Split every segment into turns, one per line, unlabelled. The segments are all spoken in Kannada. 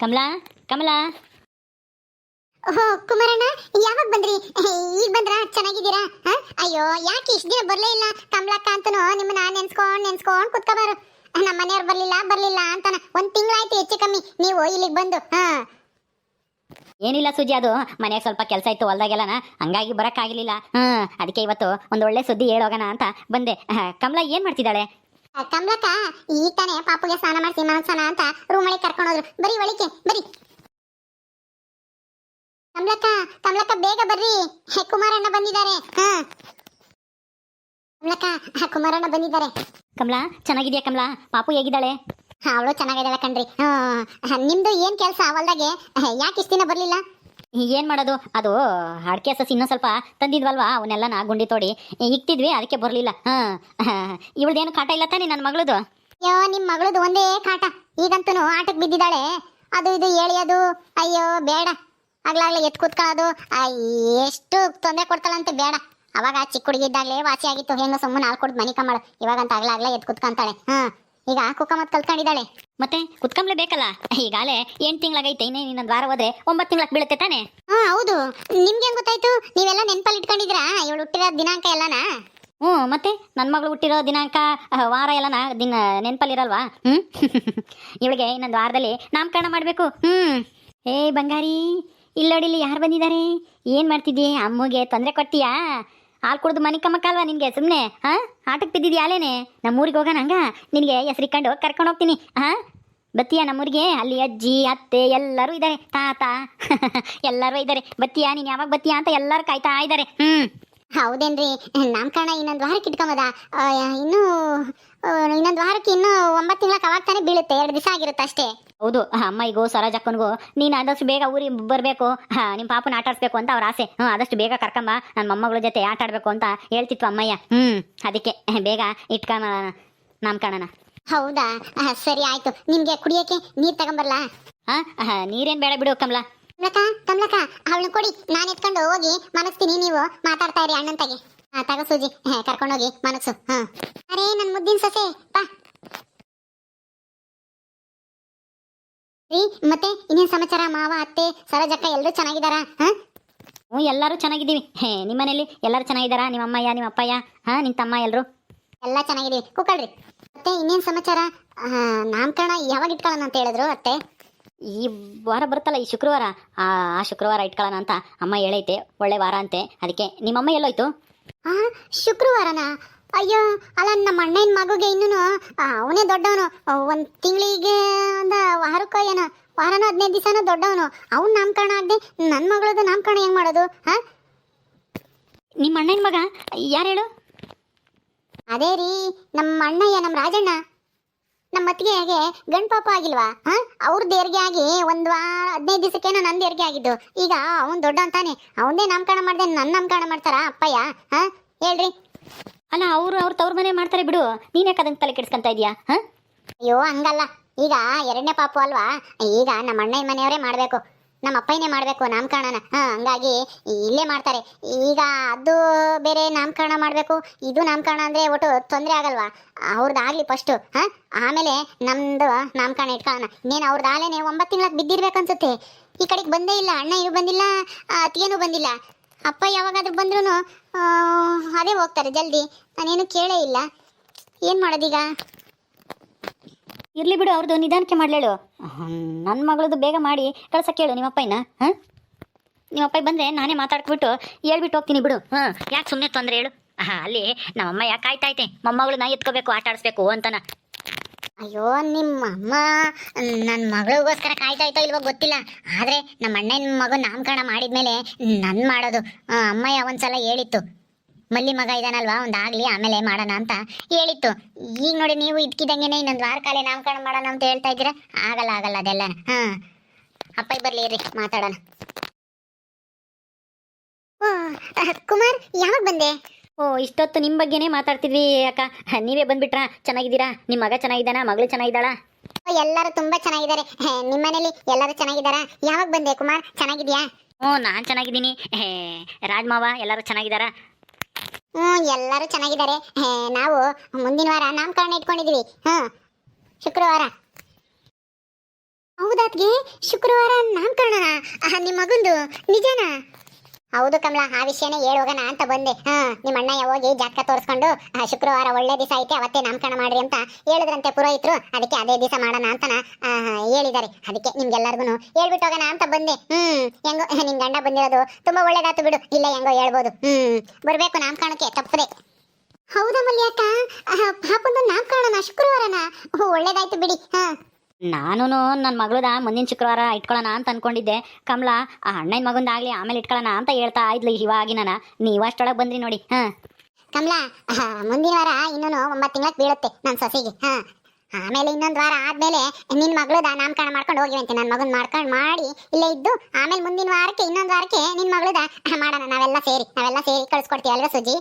ಕಮಲಾ ಕಮಲಾ.
ಓಹೋ ಕುಮಾರಣ್ಣ, ಯಾವಾಗ ಬಂದ್ರಿ? ಈಗ ಬಂದ್ರ? ಚೆನ್ನಾಗಿದ್ದೀರಾ? ಅಯ್ಯೋ, ಯಾಕೆ ಇಷ್ಟ ದಿನ ಬರ್ಲೇ ಇಲ್ಲ? ಕಮಲಕ್ಕ ಅಂತನೂ ನಿಮ್ಮನ್ನ ನೆನ್ಸ್ಕೊಂಡ್ ಕುತ್ಕೋಬಾರು. ನಮ್ಮ ಮನೆಯವ್ರು ಬರ್ಲಿಲ್ಲ ಅಂತಾನ. ಒಂದ್ ತಿಂಗಳಾಯ್ತು ಹೆಚ್ಚು ಕಮ್ಮಿ ನೀವು ಇಲ್ಲಿಗೆ ಬಂದು.
ಏನಿಲ್ಲ ಸುಜಿ, ಅದು ಮನೆಯಾಗ ಸ್ವಲ್ಪ ಕೆಲಸ ಇತ್ತು ಹೊಲ್ದಾಗೆಲ್ಲನ, ಹಂಗಾಗಿ ಬರಕ್ಕಾಗಲಿಲ್ಲ. ಅದಕ್ಕೆ ಇವತ್ತು ಒಂದು ಒಳ್ಳೆ ಸುದ್ದಿ ಹೇಳೋಗೋಣ ಅಂತ ಬಂದೆ. ಕಮಲಾ ಏನ್ ಮಾಡ್ತಿದ್ದಾಳೆ?
ಕಮಲಕ್ಕ ಈಗ ತಾನೇ ಪಾಪುಗೆ ಸ್ನಾನ ಮಾಡಿಸಿ ಮನಸ್ಸಾನ ಅಂತ ರೂಮ್ ಒಳಗೆ ಕರ್ಕೊಂಡೋದ್ರು. ಬರೀ ಒಳಿಕೆ ಬರೀ. ಕಮಲಕ್ಕ ಬೇಗ ಬರ್ರಿ, ಕುಮಾರಣ್ಣ ಬಂದಿದ್ದಾರೆ. ಕುಮಾರಣ್ಣ ಬಂದಿದ್ದಾರೆ.
ಕಮಲಾ ಚೆನ್ನಾಗಿದ್ಯಾ? ಕಮಲಾ ಪಾಪು ಹೇಗಿದ್ದಾಳೆ?
ಅವಳು ಚೆನ್ನಾಗಿದ್ದಾಳೆ ಕಣ್ರಿ. ನಿಮ್ದು ಏನ್ ಕೆಲಸ ಹೊಲ್ದಾಗೆ? ಯಾಕೆ ಇಷ್ಟ ದಿನ ಬರ್ಲಿಲ್ಲ?
ಏನ್ ಮಾಡೋದು, ಅದು ಅಡಿಕೆ ಸಸಿ ಇನ್ನೂ ಸ್ವಲ್ಪ ತಂದಿದ್ವಲ್ವಾ, ಅವನ್ನೆಲ್ಲ ನಾ ಗುಂಡಿ ತೋಡಿ ಇಕ್ತಿದ್ವಿ, ಅದಕ್ಕೆ ಬರಲಿಲ್ಲ. ಇವಳ್ದೇನು ಕಾಟ ಇಲ್ಲ ತಾನೆ ನನ್ನ ಮಗಳದು?
ಅಯ್ಯೋ, ನಿಮ್ ಮಗಳದು ಒಂದೇ ಕಾಟ. ಈಗಂತೂ ಆಟಕ್ಕೆ ಬಿದ್ದಿದ್ದಾಳೆ. ಅದು ಇದು ಎಳಿಯೋದು, ಅಯ್ಯೋ ಬೇಡ. ಆಗ್ಲಾಗ್ಲೇ ಎತ್ ಕೂತ್ಕೊಳ್ಳೋದು, ಎಷ್ಟು ತೊಂದರೆ ಕೊಡ್ತಾಳಂತೆ, ಬೇಡ. ಅವಾಗ ಚಿಕ್ಕ ಹುಡುಗಿದ್ದಾಗ್ಲೇ ವಾಸಿ ಆಗಿತ್ತು, ಹೆಂಗ ಸುಮ್ಮನೆ ಹಾಲು ಕೊಡ್ದು ಮನಿ ಕಮ್ಮಳು. ಇವಾಗಂತ ಆಗ್ಲಾಗ್ಲೇ ಎತ್ ಕೂತ್ಕೊಂತಾಳೆ. ಈಗ ಕುಕ್ಕಮತ್ ಕಲ್ತ್ಕೊಂಡಿದ್ದಾಳೆ.
ಮತ್ತೆ ಕುತ್ಕೊಂಬ್ಲೆ ಬೇಕಲ್ಲ, ಈಗಾಲೇ 8 ತಿಂಗಳಾಗೈತೆ, ಇನ್ನೊಂದು ವಾರ ಹೋದ್ರೆ 9 ತಿಂಗಳಕ್ಕೆ ಬೀಳುತ್ತೆ ತಾನೆ?
ಹೌದು. ನಿಮ್ಗೆ ಹೆಂಗ್ ಗೊತ್ತಾಯ್ತು? ನೀವೆಲ್ಲ ನೆನ್ಪಲ್ಲಿ ಇಟ್ಕೊಂಡಿದ್ರಾ ಇವಳು ಹುಟ್ಟಿರೋ ದಿನಾಂಕ ಎಲ್ಲನ?
ಮತ್ತೆ ನನ್ನ ಮಗಳು ಹುಟ್ಟಿರೋ ದಿನಾಂಕ ವಾರ ಎಲ್ಲನ ನೆನಪಲ್ಲಿರಲ್ವಾ? ಇವಳಿಗೆ ಇನ್ನೊಂದು ವಾರದಲ್ಲಿ ನಾಮಕರಣ ಮಾಡಬೇಕು. ಏ ಬಂಗಾರಿ, ಇಲ್ಲೋಡಿಲಿ ಯಾರು ಬಂದಿದ್ದಾರೆ? ಏನು ಮಾಡ್ತಿದ್ದೀ? ಅಮ್ಮಗೆ ತೊಂದರೆ ಕೊಡ್ತೀಯಾ? ಹಾಲು ಕುಡ್ದು ಮನೆ ಕಮ್ಮಕ್ಕಲ್ವಾ ನಿನಗೆ? ಸುಮ್ಮನೆ ಆಟಕ್ಕೆ ಬಿದ್ದಿದ್ಯಾ? ಅಲ್ಲೇನೆ ನಮ್ಮೂರಿಗೆ ಹೋಗೋಣ, ಹಂಗ ನಿನಗೆ ಹೆಸರಿಕೊಂಡು ಕರ್ಕೊಂಡು ಹೋಗ್ತೀನಿ. ಬತ್ತೀಯಾ ನಮ್ಮೂರಿಗೆ? ಅಲ್ಲಿ ಅಜ್ಜಿ ಅತ್ತೆ ಎಲ್ಲರೂ ಇದ್ದಾರೆ, ತಾತ ಎಲ್ಲರೂ ಇದ್ದಾರೆ. ಬತ್ತೀಯಾ? ನೀನು ಯಾವಾಗ ಬತ್ತೀಯಾ ಅಂತ ಎಲ್ಲರೂ ಕಾಯ್ತಾ ಇದ್ದಾರೆ.
ಹೌದೇನ್ರಿ? ನಾಮಕರಣ ಇನ್ನೊಂದು ವಾರಕ್ಕೆ ಇಟ್ಕೊಂಬದ. ಇನ್ನೊಂದು ವಾರಕ್ಕೆ ಇನ್ನೂ 9 ತಿಂಗಳಕ್ಕೆ ಅವಾಗ ತಾನೇ ಬೀಳುತ್ತೆ. 2 ದಿವಸ ಆಗಿರುತ್ತೆ ಅಷ್ಟೇ.
ಹೌದು, ಅಮ್ಮಯಿಗೂ ಸರೋಜಕ್ಕನಿಗೂ ನೀನು ಆದಷ್ಟು ಬೇಗ ಊರಿಗೆ ಬರಬೇಕು, ನಿಮ್ಮ ಪಾಪನ ಆಟ ಆಡಿಸ್ಬೇಕು ಅಂತ ಅವ್ರ ಆಸೆ. ಆದಷ್ಟು ಬೇಗ ಕರ್ಕೊಂಬ, ನನ್ನ ಮೊಮ್ಮಗಳ ಜೊತೆ ಆಟ ಆಡಬೇಕು ಅಂತ ಹೇಳ್ತಿತ್ತು ಅಮ್ಮಯ್ಯ. ಅದಕ್ಕೆ ಬೇಗ ಇಟ್ಕೊಂಬ ನಾಮಕರಣನ.
ಹೌದಾ, ಸರಿ ಆಯ್ತು. ನಿಮ್ಗೆ ಕುಡಿಯೋಕೆ ನೀರು ತಗೊಂಬರ್ಲಾ?
ನೀರೇನು ಬೇಡ ಬಿಡು ಕಮಲಾ.
ಕಮಲಕ್ಕ ಅವಳನ್ನ ಕೊಡಿ, ನಾನು ಎತ್ಕೊಂಡು ಹೋಗಿ ಮನಸ್ತೀನಿ. ನೀವು ಮಾತಾಡ್ತಾ ಇರಿ ಅಣ್ಣಂತಾಗೆ. ತಗೋ ಸೂಜಿ, ಕರ್ಕೊಂಡೋಗಿ ಮನಸ್ಸು. ಅರೇ ನನ್ನ ಮುದ್ದಿನ ಸೊಸೆ, ಬಾ. ಮತ್ತೆ ಇನ್ನೇನ್ ಸಮಾಚಾರ? ಮಾವ ಅತ್ತೆ ಸರೋಜಕ್ಕ ಎಲ್ಲರೂ ಚೆನ್ನಾಗಿದ್ದಾರಾ?
ಎಲ್ಲರೂ ಚೆನ್ನಾಗಿದ್ದೀವಿ. ನಿಮ್ಮ ಮನೇಲಿ ಎಲ್ಲರೂ ಚೆನ್ನಾಗಿದ್ದಾರಾ? ನಿಮ್ಮ ಅಮ್ಮಯ್ಯ, ನಿಮ್ಮ ಅಪ್ಪಯ್ಯ, ನಿನ್ನ ತಮ್ಮ ಎಲ್ಲರೂ
ಎಲ್ಲ ಚೆನ್ನಾಗಿದ್ದೀವಿ. ಕೂಕಳ್ರಿ. ಮತ್ತೆ ಇನ್ನೇನ್ ಸಮಾಚಾರ? ನಾಮಕರಣ ಯಾವಾಗ ಇಟ್ಕೊಳ್ಳೋಣ ಅಂತ ಹೇಳಿದ್ರು ಅತ್ತೆ?
ಈ ವಾರ ಬರುತ್ತಲ್ಲ, ಈ ಶುಕ್ರವಾರ. ಆ ಶುಕ್ರವಾರ ಇಟ್ಕೊಳ್ಳೋಣ ಅಂತ ಅಮ್ಮ ಹೇಳೈತೆ. ಒಳ್ಳೆ ವಾರ ಅಂತೆ. ಅದಕ್ಕೆ ನಿಮ್ಮಮ್ಮ ಎಲ್ಲೋಯ್ತು?
ಶುಕ್ರವಾರನಾ? ಅಯ್ಯೋ, ಅಲ್ಲ ನಮ್ಮ ಅಣ್ಣನ ಮಗುಗೆ ಇನ್ನೂ ಅವನೇ ದೊಡ್ಡವನು. 1 ತಿಂಗಳಿಗೆ ಒಂದು ವಾರಕ್ಕೋ ಏನೋ, ವಾರನೋ 15 ದಿವಸನೋ ದೊಡ್ಡವನು. ಅವ್ನು ನಾಮಕರಣ ಆಗದೆ ನನ್ನ ಮಗಳದು ನಾಮಕರಣ ಹೆಂಗ್ ಮಾಡೋದು?
ನಿಮ್ಮ ಅಣ್ಣನ ಮಗ ಯಾರು ಹೇಳು?
ಅದೇ ರೀ, ನಮ್ಮ ಅಣ್ಣಯ್ಯ, ನಮ್ಮ ರಾಜಣ್ಣ. ನಮ್ಮ ಅತ್ತಿಗೆ ಹೇಗೆ ಗಂಡು ಪಾಪ ಆಗಿಲ್ವಾ? ಅವ್ರ ದೇರ್ಗೆ ಆಗಿ 1 ವಾರ 15 ದಿವಸಕ್ಕೇನೋ ನನ್ನ ದೇರ್ಗೆ ಆಗಿದ್ದು. ಈಗ ಅವ್ನು ದೊಡ್ಡ ಅಂತಾನೆ, ಅವನದೇ ನಾಮಕರಣ ಮಾಡ್ದೆ ನನ್ನ ನಾಮಕರಣ ಮಾಡ್ತಾರ ಅಪ್ಪಯ್ಯ? ಹೇಳ್ರಿ.
ಅಲ್ಲ, ಅವ್ರ ತವ್ರ ಮನೆ ಮಾಡ್ತಾರೆ ಬಿಡು, ನೀನ್ ಯಾಕೆ ಅದನ್ನ ತಲೆ ಕೆಡಿಸ್ಕೊಂತ ಇದೀಯಾ?
ಅಯ್ಯೋ ಹಂಗಲ್ಲ, ಈಗ 2ನೇ ಪಾಪು ಅಲ್ವಾ, ಈಗ ನಮ್ಮ ಅಣ್ಣನ ಮನೆಯವರೇ ಮಾಡಬೇಕು, ನಮ್ಮ ಅಪ್ಪಯ್ಯನೇ ಮಾಡಬೇಕು ನಾಮಕರಣನ. ಹಂಗಾಗಿ ಇಲ್ಲೇ ಮಾಡ್ತಾರೆ. ಈಗ ಅದು ಬೇರೆ ನಾಮಕರಣ ಮಾಡಬೇಕು, ಇದು ನಾಮಕರಣ ಅಂದರೆ ಒಟ್ಟು ತೊಂದರೆ ಆಗಲ್ವಾ? ಅವ್ರದ್ದಾಗಲಿ ಫಸ್ಟು, ಆಮೇಲೆ ನಮ್ಮದು ನಾಮಕರಣ ಇಟ್ಕೊಳ್ಳೋಣ. ಇನ್ನೇನು ಅವ್ರದ್ದಾಲೇನೆ 9 ತಿಂಗಳಿಗೆ ಬಿದ್ದಿರ್ಬೇಕನ್ಸುತ್ತೆ. ಈ ಕಡೆಗೆ ಬಂದೇ ಇಲ್ಲ, ಅಣ್ಣ ಇವು ಬಂದಿಲ್ಲ, ಅತ್ತಿಗೆನೂ ಬಂದಿಲ್ಲ. ಅಪ್ಪ ಯಾವಾಗಾದ್ರೂ ಬಂದ್ರೂ ಅದೇ ಹೋಗ್ತಾರೆ ಜಲ್ದಿ. ನಾನೇನು ಕೇಳೇ ಇಲ್ಲ. ಏನು ಮಾಡೋದೀಗ?
ಇರ್ಲಿ ಬಿಡು, ಅವ್ರದ್ದು ನಿಧಾನಕ್ಕೆ ಮಾಡ್ಲೇಳು. ನನ್ನ ಮಗಳದು ಬೇಗ ಮಾಡಿ ಕಳ್ಸಕ್ಕೆ ಹೇಳು ನಿಮ್ಮಪ್ಪಯ್ಯನ. ನಿಮ್ಮಪ್ಪಯ್ಯ ಬಂದರೆ ನಾನೇ ಮಾತಾಡ್ಬಿಟ್ಟು ಹೇಳ್ಬಿಟ್ಟು ಹೋಗ್ತೀನಿ ಬಿಡು. ಯಾಕೆ ಸುಮ್ಮನೆ ತೊಂದರೆ ಹೇಳು? ಅಲ್ಲಿ ನಮ್ಮಮ್ಮ ಯಾಕೆ ಕಾಯ್ತೈತೆ, ಮೊಮ್ಮಗಳನ್ನ ಎತ್ಕೋಬೇಕು, ಆಟ ಆಡಿಸ್ಬೇಕು ಅಂತನ.
ಅಯ್ಯೋ, ನಿಮ್ಮಮ್ಮ ನನ್ನ ಮಗಳಿಗೋಸ್ಕರ ಕಾಯ್ತಾಯ್ತೋ ಇಲ್ವೋ ಗೊತ್ತಿಲ್ಲ. ಆದರೆ ನಮ್ಮ ಅಣ್ಣನ ಮಗು ನಾಮಕರಣ ಮಾಡಿದ್ಮೇಲೆ ನನ್ನ ಮಾಡೋದು. ಅಮ್ಮಯ್ಯ ಒಂದ್ಸಲ ಹೇಳಿತ್ತು, ಮಲ್ಲಿ ಮಗ ಇದಾನಲ್ವಾ ಒಂದಾಗಲಿ ಆಮೇಲೆ ಮಾಡೋಣ ಅಂತ ಹೇಳಿತ್ತು. ಈಗ ನೋಡಿ, ನೀವು ಇದ್ಕಿದಂಗೆನೆ ಇನ್ನೊಂದು ವಾರ ಕಾಲೇ ನಾಮಕರಣ ಮಾಡೋಣ ಅಂತ ಹೇಳ್ತಾ ಇದ್ದೀರಾ. ಆಗಲ್ಲ ಅದೆಲ್ಲ. ಅಪ್ಪಯ್ಯ ಬರಲಿ ಇರ್ರಿ, ಮಾತಾಡೋಣ. ಕುಮಾರ್, ಯಾವಾಗ ಬಂದೆ?
ಇಷ್ಟೊತ್ತು ನಿಮ್ಮ ಬಗ್ಗೆನೇ ಮಾತಾಡ್ತಿದ್ವಿ ಅಕ್ಕ, ನೀವೇ ಬಂದ್ಬಿಟ್ರಾ? ಚೆನ್ನಾಗಿದ್ದೀರಾ? ನಿಮ್ಮ ಮಗ ಚೆನ್ನಾಗಿದ್ದಾನಾ? ಮಗಳು ಚೆನ್ನಾಗಿದ್ದಾಳಾ?
ಎಲ್ಲರೂ ತುಂಬಾ ಚೆನ್ನಾಗಿದ್ದಾರೆ. ನಿಮ್ಮ ಮನೇಲಿ ಎಲ್ಲರೂ ಚೆನ್ನಾಗಿದ್ದಾರಾ? ಯಾವಾಗ ಬಂದೆ ಕುಮಾರ್? ಚೆನ್ನಾಗಿದ್ಯಾ?
ನಾನು ಚೆನ್ನಾಗಿದ್ದೀನಿ. ರಾಜ್ಮಾವ ಎಲ್ಲರೂ ಚೆನ್ನಾಗಿದ್ದಾರಾ?
ಎಲ್ಲರೂ ಚೆನ್ನಾಗಿದ್ದಾರೆ. ನಾವು ಮುಂದಿನ ವಾರ ನಾಮಕರಣ ಇಟ್ಕೊಂಡಿದೀವಿ. ಶುಕ್ರವಾರ. ಹೌದಾ ಅತ್ಗೆ ಶುಕ್ರವಾರ ನಾಮಕರಣ ನಿಮ್ಮ ಮಗಂದು ನಿಜನಾ? ಹೌದು ಕಮಲ, ಆ ವಿಷಯನೇ ಹೇಳೋಗೋಣ ಅಂತ ಬಂದೆ. ನಿಮ್ಮ ಅಣ್ಣಯ್ಯ ಹೋಗಿ ಜಾತಕ ತೋರಿಸ್ಕೊಂಡು ಶುಕ್ರವಾರ ಒಳ್ಳೆ ದಿವಸ ಐತೆ ಅವತ್ತೇ ನಾಮಕರಣ ಮಾಡ್ರಿ ಅಂತ ಹೇಳಿದ್ರಂತೆ ಪುರೋಹಿತರು. ಅದಕ್ಕೆ ಅದೇ ದಿವಸ ಮಾಡೋಣ ಅಂತನ ಹೇಳಿದ್ದಾರೆ. ಅದಕ್ಕೆ ನಿಮ್ಗೆಲ್ಲರಿಗೂ ಹೇಳ್ಬಿಟ್ಟು ಹೋಗೋಣ ಅಂತ ಬಂದೆ. ಹೆಂಗೋ ನಿನ್ ಗಂಡ ಬಂದಿರೋದು ತುಂಬಾ ಒಳ್ಳೇದಾತು ಬಿಡು. ಇಲ್ಲ ಹೆಂಗೋ ಹೇಳ್ಬೋದು. ಬರ್ಬೇಕು ನಾಮಕರಣಕ್ಕೆ ತಪ್ಪದೆ. ಹೌದಾ ಮಲ್ಯಾಕ, ಪಾಪಂದು ನಾಮಕರಣನ ಶುಕ್ರವಾರನ? ಒಳ್ಳೇದಾಯ್ತು ಬಿಡಿ.
ನಾನು ನನ್ನ ಮಗಳದ ಮುಂದಿನ ಶುಕ್ರವಾರ ಇಟ್ಕೊಳ್ಳೋಣ ಅಂತ ಅನ್ಕೊಂಡಿದ್ದೆ. ಕಮಲ ಆ ಅಣ್ಣನ ಮಗಂದಾಗ್ಲಿ ಆಮೇಲೆ ಇಟ್ಕೊಳ್ಳೋಣ ಅಂತ ಹೇಳ್ತಾ ಇದ್ಲು ಇವಾಗಿನ. ನೀವು ಅಷ್ಟೊಳಗೆ ಬಂದ್ರಿ ನೋಡಿ.
ಕಮಲ, ಮುಂದಿನ ವಾರ ಇನ್ನೂ 9 ತಿಂಗಳಕ್ಕೆ ಬೀಳುತ್ತೆ ನನ್ನ ಸೊಸೆಗೆ. ಆಮೇಲೆ ಇನ್ನೊಂದು ವಾರ ಆದ್ಮೇಲೆ ನಿನ್ ಮಗಳದ ನಾಮಕರಣ ಮಾಡ್ಕೊಂಡು ಹೋಗಿವಂತೆ. ನನ್ನ ಮಗನ್ ಮಾಡ್ಕೊಂಡು ಮಾಡಿ ಇಲ್ಲೇ ಇದ್ದು ಆಮೇಲೆ ಮುಂದಿನ ವಾರಕ್ಕೆ ಇನ್ನೊಂದು ವಾರಕ್ಕೆ ನಿನ್ ಮಗಳದ ಮಾಡೋಣ. ನಾವೆಲ್ಲ ಸೇರಿ ಕಳಿಸ್ಕೊಡ್ತೀವಿ ಅಲ್ವಾ ಸುಜಿ?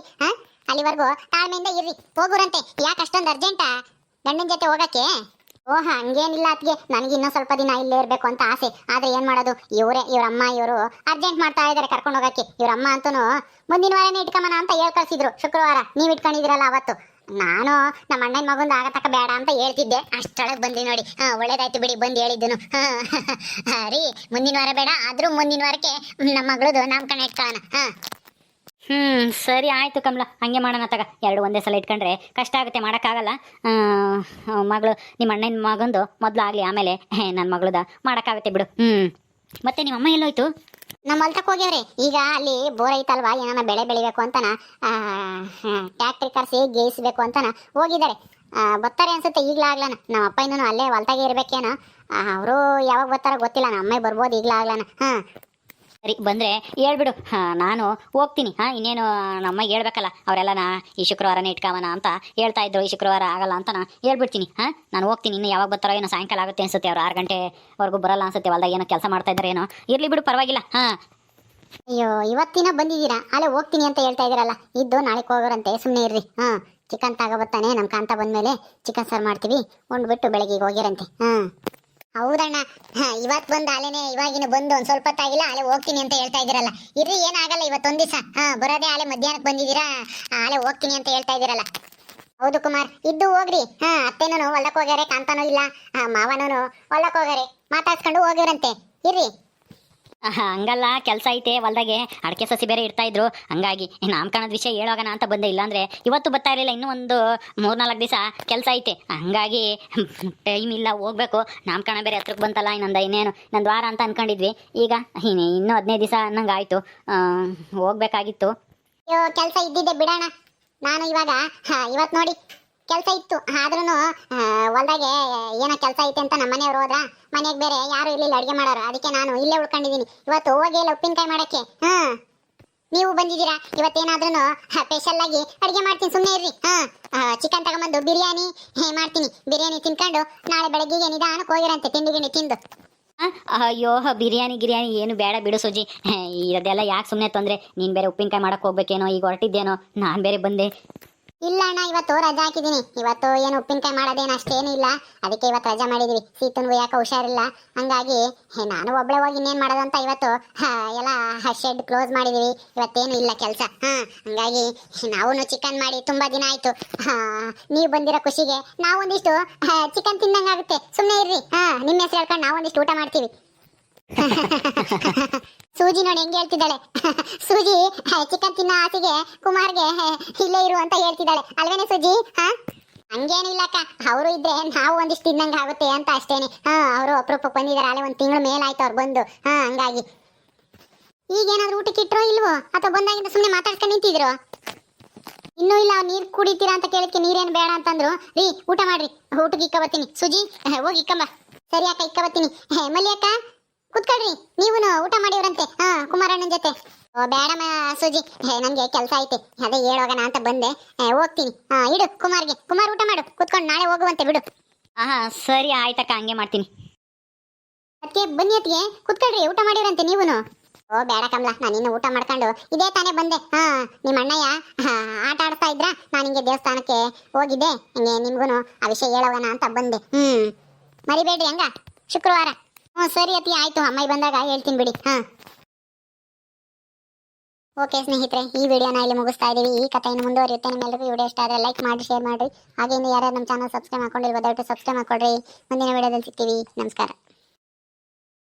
ಅಲ್ಲಿವರೆಗೂ ತಾಳ್ಮೆಯಿಂದ ಇರ್ರಿ. ಹೋಗುರಂತೆ. ಯಾಕೆ ಅಷ್ಟೊಂದು ಅರ್ಜೆಂಟಾ ಗಂಡನ ಜೊತೆ ಹೋಗಕ್ಕೆ? ಓಹ, ಹಂಗೇನಿಲ್ಲ ಅದ್ಗೆ, ನನಗೆ ಇನ್ನೂ ಸ್ವಲ್ಪ ದಿನ ಇಲ್ಲೇ ಇರಬೇಕು ಅಂತ ಆಸೆ. ಆದ್ರೆ ಏನ್ ಮಾಡೋದು, ಇವ್ರಮ್ಮ ಇವರು ಅರ್ಜೆಂಟ್ ಮಾಡ್ತಾ ಇದ್ದಾರೆ ಕರ್ಕೊಂಡು ಹೋಗಕ್ಕೆ. ಇವ್ರಮ್ಮ ಅಂತೂ ಮುಂದಿನ ವಾರನೇ ಇಟ್ಕೊಂಬನ ಅಂತ ಹೇಳ್ ಕಳ್ಸಿದ್ರು. ಶುಕ್ರವಾರ ನೀವ್ ಇಟ್ಕೊಂಡಿದ್ರಲ್ಲ ಅವತ್ತು. ನಾನು ನಮ್ಮ ಅಣ್ಣನ ಮಗಂದು ಆಗತಕ್ಕ ಬೇಡ ಅಂತ ಹೇಳ್ತಿದ್ದೆ. ಅಷ್ಟೊಳಗೆ ಬಂದಿ ನೋಡಿ. ಒಳ್ಳೇದಾಯ್ತು ಬಿಡಿ ಬಂದು ಹೇಳಿದ್ದನು. ರೀ, ಮುಂದಿನ ವಾರ ಬೇಡ, ಆದ್ರೂ ಮುಂದಿನ ವಾರಕ್ಕೆ ನಮ್ಮ ಮಗಳದು ನಾಮಕರಣ ಇಟ್ಕೊಳ್ಳೋಣ.
ಸರಿ ಆಯ್ತು ಕಮಲ, ಹಂಗೆ ಮಾಡೋಣ ತಗ. 2 ಒಂದೇ ಸಲ ಇಟ್ಕೊಂಡ್ರೆ ಕಷ್ಟ ಆಗುತ್ತೆ, ಮಾಡೋಕ್ಕಾಗಲ್ಲ. ಮಗಳು ನಿಮ್ಮ ಅಣ್ಣನ ಮಗಂದು ಮೊದಲು ಆಗಲಿ, ಆಮೇಲೆ ನನ್ನ ಮಗಳದ ಮಾಡೋಕ್ಕಾಗುತ್ತೆ ಬಿಡು. ಮತ್ತೆ ನಿಮ್ಮ ಅಮ್ಮ ಎಲ್ಲೋಯ್ತು?
ನಮ್ಮ ಹೊಲ್ತಕ್ಕೆ ಹೋಗ್ಯವ್ರೆ. ಈಗ ಅಲ್ಲಿ ಬೋರ್ ಐತಲ್ವಾ, ಏನಾನ ಬೆಳೆ ಬೆಳಿಬೇಕು ಅಂತನ ಟ್ಯಾಕ್ಟ್ರಿ ಕರ್ಸಿ ಗೇಯಿಸ್ಬೇಕು ಅಂತನ ಹೋಗಿದ್ದಾರೆ. ಬರ್ತಾರೆ ಅನ್ಸುತ್ತೆ ಈಗ್ಲಾಗ್ಲಾನ. ನಮ್ಮ ಅಪ್ಪ ಇನ್ನೂ ಅಲ್ಲೇ ಹೊಲ್ತಾಗೆ ಇರ್ಬೇಕೇನೋ. ಅವರು ಯಾವಾಗ ಬರ್ತಾರೋ ಗೊತ್ತಿಲ್ಲ. ನಮ್ಮ ಅಮ್ಮ ಬರ್ಬೋದು ಈಗ್ಲಾಗ್ಲಾನ.
ಸರಿ, ಬಂದರೆ ಹೇಳ್ಬಿಡು. ನಾನು ಹೋಗ್ತೀನಿ. ಇನ್ನೇನು ನಮ್ಮ ಹೇಳ್ಬೇಕಲ್ಲ, ಅವರೆಲ್ಲ ಈ ಶುಕ್ರವಾರನೇ ಇಟ್ಕೋವನ ಅಂತ ಹೇಳ್ತಾ ಇದ್ರು. ಈ ಶುಕ್ರವಾರ ಆಗಲ್ಲ ಅಂತ ಹೇಳ್ಬಿಡ್ತೀನಿ. ನಾನು ಹೋಗ್ತೀನಿ. ಇನ್ನು ಯಾವಾಗ ಬರ್ತಾರೋ ಏನೋ, ಸಾಯಂಕಾಲ ಆಗುತ್ತೆ ಅನ್ಸುತ್ತೆ. ಅವ್ರು 6 ಗಂಟೆವರೆಗೂ ಬರಲ್ಲ ಅನ್ಸುತ್ತೆ. ಹೊಲ್ದಾಗ ಏನೋ ಕೆಲಸ ಮಾಡ್ತಾ ಇದ್ದಾರೆ ಏನೋ. ಇರ್ಲಿ ಬಿಡು, ಪರವಾಗಿಲ್ಲ.
ಅಯ್ಯೋ, ಇವತ್ತಿನ ಬಂದಿದ್ದೀರಾ? ಅಲ್ಲೇ ಹೋಗ್ತೀನಿ ಅಂತ ಹೇಳ್ತಾ ಇದ್ದೀರಲ್ಲ. ಇದ್ದು ನಾಳೆ ಹೋಗೋರಂತೆ, ಸುಮ್ಮನೆ ಇರ್ರಿ. ಚಿಕನ್ ತಗೋಬರ್ತಾನೆ ನಮ್ಮ ಕಾಂತ ಬಂದ್ಮೇಲೆ ಚಿಕನ್ ಸಾರು ಮಾಡ್ತೀವಿ. ಉಂಡ್ಬಿಟ್ಟು ಬೆಳಗ್ಗೆ ಹೋಗಿರಂತೆ. ಹೌದಣ್ಣ, ಇವತ್ತು ಬಂದು ಅಲೆನೇ ಇವಾಗಿನ ಬಂದು ಒಂದು ಸ್ವಲ್ಪ ಹೊತ್ತಾಗಿಲ್ಲ, ಅಲೆ ಹೋಗ್ತೀನಿ ಅಂತ ಹೇಳ್ತಾ ಇದ್ದೀರಲ್ಲ. ಇರ್ರಿ, ಏನಾಗಲ್ಲ, ಇವತ್ತೊಂದು ದಿವಸ. ಬರೋದೇ ಅಲೆ ಮಧ್ಯಾಹ್ನಕ್ಕೆ ಬಂದಿದ್ದೀರಾ, ಅಲೆ ಹೋಗ್ತೀನಿ ಅಂತ ಹೇಳ್ತಾ ಇದ್ದೀರಲ್ಲ. ಹೌದು ಕುಮಾರ್, ಇದ್ದು ಹೋಗ್ರಿ. ಅತ್ತೆನೂ ಹೊಲಕ್ಕೆ ಹೋಗ್ಯಾರೆ, ಕಾಂತಾನೂ ಇಲ್ಲ, ಮಾವನೂ ಹೊಲಕ್ಕೆ ಹೋಗ್ಯಾರೆ. ಮಾತಾಡ್ಸ್ಕೊಂಡು ಹೋಗಿವ್ರಂತೆ. ಇರ್ರಿ.
ಹಂಗಲ್ಲ, ಕೆಲಸ ಐತೆ ಹೊಲ್ದಾಗೆ. ಅಡಿಕೆ ಸಸಿ ಬೇರೆ ಇಡ್ತಾ ಇದ್ರು. ಹಂಗಾಗಿ ನಾಮಕರಣದ ವಿಷಯ ಹೇಳೋಗೋಣ ಅಂತ ಬಂದೆ. ಇಲ್ಲಾಂದ್ರೆ ಇವತ್ತು ಬರ್ತಾ ಇರಲಿಲ್ಲ. ಇನ್ನೂ ಒಂದು 3-4 ದಿವಸ ಕೆಲಸ ಐತೆ. ಹಂಗಾಗಿ ಟೈಮ್ ಇಲ್ಲ, ಹೋಗ್ಬೇಕು. ನಾಮಕರಣ ಬೇರೆ ಹತ್ರಕ್ಕೆ ಬಂತಲ್ಲ. ಇನ್ನೊಂದು ವಾರ ಅಂತ ಅನ್ಕೊಂಡಿದ್ವಿ. ಈಗ ಇನ್ನೂ 15 ದಿವಸ ಅನ್ನಂಗೆ ಆಯಿತು. ಹೋಗ್ಬೇಕಾಗಿತ್ತು.
ಅಯ್ಯೋ, ಕೆಲಸ ಇದ್ದಿದ್ದೆ ಬಿಡೋಣ. ನಾನು ಇವತ್ತು ನೋಡಿ ಕೆಲಸ ಇತ್ತು, ಆದ್ರೂ ಹೊಲ್ದಾಗೆ ಏನೋ ಕೆಲಸ ಐತೆ ಅಂತ ನಮ್ಮ ಮನೆಯವ್ರು ಹೋದ್ರ. ಮನೆಗೆ ಬೇರೆ ಯಾರು ಇರ್ಲಿಲ್ಲ ಅಡುಗೆ ಮಾಡೋರು. ಅದಕ್ಕೆ ನಾನು ಇಲ್ಲೇ ಉಳ್ಕೊಂಡಿದ್ದೀನಿ. ಇವತ್ತು ಹೋಗಿಲ್ಲ ಉಪ್ಪಿನಕಾಯಿ ಮಾಡಕ್ಕೆ. ನೀವು ಬಂದಿದ್ದೀರಾ. ಇವತ್ತೇನಾದ್ರೂ ಸ್ಪೆಷಲ್ ಆಗಿ ಅಡುಗೆ ಮಾಡ್ತೀನಿ, ಸುಮ್ಮನೆ ಇರ್ರಿ. ಚಿಕನ್ ತಗೊಂಬಂದು ಬಿರಿಯಾನಿ ಮಾಡ್ತೀನಿ. ಬಿರಿಯಾನಿ ತಿನ್ಕೊಂಡು ನಾಳೆ ಬೆಳಗ್ಗೆಗೆ ನಿಧಾನಕ್ಕೆ ಹೋಗಿರಂತೆ ತಿಂಡಿ ಗಿಂಡಿ ತಿಂದು.
ಅಯ್ಯೋ, ಬಿರಿಯಾನಿ ಏನು ಬೇಡ ಬಿಡು ಸುಜಿ. ಇದೆಲ್ಲ ಯಾಕೆ ಸುಮ್ಮನೆ ತೊಂದರೆ. ನೀನು ಬೇರೆ ಉಪ್ಪಿನಕಾಯಿ ಮಾಡಕ್ಕೆ ಹೋಗ್ಬೇಕೇನೋ, ಈಗ ಹೊರಟಿದ್ದೇನೋ. ನಾನು ಬೇರೆ ಬಂದೆ.
ಇಲ್ಲ ಅಣ್ಣ, ಇವತ್ತು ರಜಾ ಹಾಕಿದ್ದೀನಿ. ಇವತ್ತು ಏನು ಉಪ್ಪಿನಕಾಯಿ ಮಾಡೋದೇನು ಅಷ್ಟೇನು ಇಲ್ಲ. ಅದಕ್ಕೆ ಇವತ್ತು ರಜಾ ಮಾಡಿದೀವಿ. ಸೀತನ್ಗೂ ಯಾಕೆ ಹುಷಾರಿಲ್ಲ. ಹಂಗಾಗಿ ನಾನು ಒಬ್ಬಳೆ ಹೋಗಿ ಇನ್ನೇನು ಮಾಡೋದಂತ ಇವತ್ತು ಎಲ್ಲ ಶೆಡ್ ಕ್ಲೋಸ್ ಮಾಡಿದೀವಿ. ಇವತ್ತೇನು ಇಲ್ಲ ಕೆಲಸ. ಹಂಗಾಗಿ ನಾವು ಚಿಕನ್ ಮಾಡಿ ತುಂಬಾ ದಿನ ಆಯ್ತು. ನೀವು ಬಂದಿರೋ ಖುಷಿಗೆ ನಾವೊಂದಿಷ್ಟು ಚಿಕನ್ ತಿಂದಂಗಾಗುತ್ತೆ. ಸುಮ್ಮನೆ ಇರ್ರಿ. ನಿಮ್ಮ ಹೆಸರು ಹೇಳ್ಕೊಂಡು ನಾವೊಂದಿಷ್ಟು ಊಟ ಮಾಡ್ತೀವಿ. ಸೂಜಿ ನೋಡಿ ಹೆಂಗೆ ಹೇಳ್ತಿದ್ದಾಳೆ. ಸೂಜಿ ಚಿಕನ್ ತಿನ್ನೋ ಆಸೆಗೆ ಕುಮಾರ್ಗೆ ಇಲ್ಲೇ ಇರು ಅಂತ ಹೇಳ್ತಿದ್ದಾಳೆ ಅಲ್ವೇನೆ ಸೂಜಿ? ಹಂಗೇನಿಲ್ಲಕ್ಕ, ಅವರು ಇದ್ರೆ ನಾವು ಒಂದಿಷ್ಟು ತಿನ್ನಂಗೆ ಆಗುತ್ತೆ ಅಂತ ಅಷ್ಟೇನೆ. ಅವರು ಅಪರೂಪಕ್ಕೆ ಬಂದಿದ್ದಾರೆ. ಅಲ್ಲೇ 1 ತಿಂಗಳು ಮೇಲಾಯ್ತು ಅವ್ರು ಬಂದು. ಹಂಗಾಗಿ ಈಗೇನಾದ್ರು ಊಟಕ್ಕೆ ಇಟ್ರೋ ಇಲ್ವೋ, ಅಥವಾ ಬಂದಾಗಿಂದ ಸುಮ್ಮನೆ ಮಾತಾಡ್ಕೊಂಡು ನಿಂತಿದ್ರು? ಇನ್ನೂ ಇಲ್ಲ. ನೀರು ಕುಡಿತೀರಾ ಅಂತ ಕೇಳಕ್ಕೆ ನೀರೇನು ಬೇಡ ಅಂತಂದ್ರು. ರೀ, ಊಟ ಮಾಡ್ರಿ, ಊಟಕ್ಕೆ ಇಕ್ಕ ಬರ್ತೀನಿ. ಸುಜಿ ಹೋಗಿ ಇಕ್ಕಂಬ. ಸರಿ ಅಕ್ಕ, ಇಕ್ಕ ಬರ್ತೀನಿ. ಮಲ್ಲಿಯಕ್ಕ ಕುತ್ಕೊಳ್ರಿ, ನೀವು ಊಟ ಮಾಡಿವ್ರಂತೆ ಕುಮಾರಣ್ಣನ ಜೊತೆ. ಬೇಡಮ್ಮ ಸುಜಿ, ನನಗೆ ಕೆಲಸ ಐತೆ, ಅದೇ ಹೇಳೋಗೋಣ ಅಂತ ಬಂದೆ. ಹೋಗ್ತೀನಿ. ಇಡು ಕುಮಾರ್ಗೆ. ಕುಮಾರ್ ಊಟ ಮಾಡು, ಕುತ್ಕೊಂಡು ನಾಳೆ ಹೋಗುವಂತೆ ಬಿಡು.
ಸರಿ ಆಯ್ತಕ್ಕ, ಹಂಗೆ ಮಾಡ್ತೀನಿ.
ಅದಕ್ಕೆ ಬನ್ನಿ, ಅತ್ತಿಗೆ ಕುತ್ಕೊಳ್ರಿ, ಊಟ ಮಾಡಿವ್ರಂತೆ ನೀವುನು. ಬೇಡ ಕಮಲ, ನಾನು ಇನ್ನು ಊಟ ಮಾಡ್ಕೊಂಡು ಇದೇ ತಾನೇ ಬಂದೆ. ನಿಮ್ಮ ಅಣ್ಣಯ್ಯ ಆಟ ಆಡ್ತಾ ಇದ್ರ, ನಾನು ಹಿಂಗೆ ದೇವಸ್ಥಾನಕ್ಕೆ ಹೋಗಿದ್ದೆ. ಹಿಂಗೆ ನಿಮ್ಗೂ ಆ ವಿಷಯ ಹೇಳೋಗೋಣ ಅಂತ ಬಂದೆ. ಮರಿಬೇಡ್ರಿ ಹಂಗ ಶುಕ್ರವಾರ. ಸರಿ ಅತಿ, ಆಯ್ತು. ಅಮ್ಮಾಯಿ ಬಂದಾಗ ಹೇಳ್ತೀನಿ ಬಿಡಿ. ಓಕೆ ಸ್ನೇಹಿತರೆ, ಈ ವಿಡಿಯೋನ ಇಲ್ಲಿ ಮುಗಿಸ್ತಾ ಇದೀವಿ. ಈ ಕಥೆ ಇನ್ನು ಮುಂದುವರಿಯುತ್ತೆ. ನಿಮ್ಮೆಲ್ಲರಿಗೂ ವಿಡಿಯೋ ಇಷ್ಟ ಆದರೆ ಲೈಕ್ ಮಾಡಿ, ಶೇರ್ ಮಾಡಿ. ಹಾಗೆ ಇನ್ನು ಯಾರು ನಮ್ಮ ಚಾನಲ್ ಸಬ್ಸ್ಕ್ರೈಬ್ ಮಾಡ್ಕೊಂಡಿಲ್ವೋ ದಯವಿಟ್ಟು ಸಬ್ಸ್ಕ್ರೈಬ್ ಮಾಡ್ಕೊಳ್ರಿ. ಮುಂದಿನ ವಿಡಿಯೋದಲ್ಲಿ ಸಿಗ್ತೀವಿ. ನಮಸ್ಕಾರ.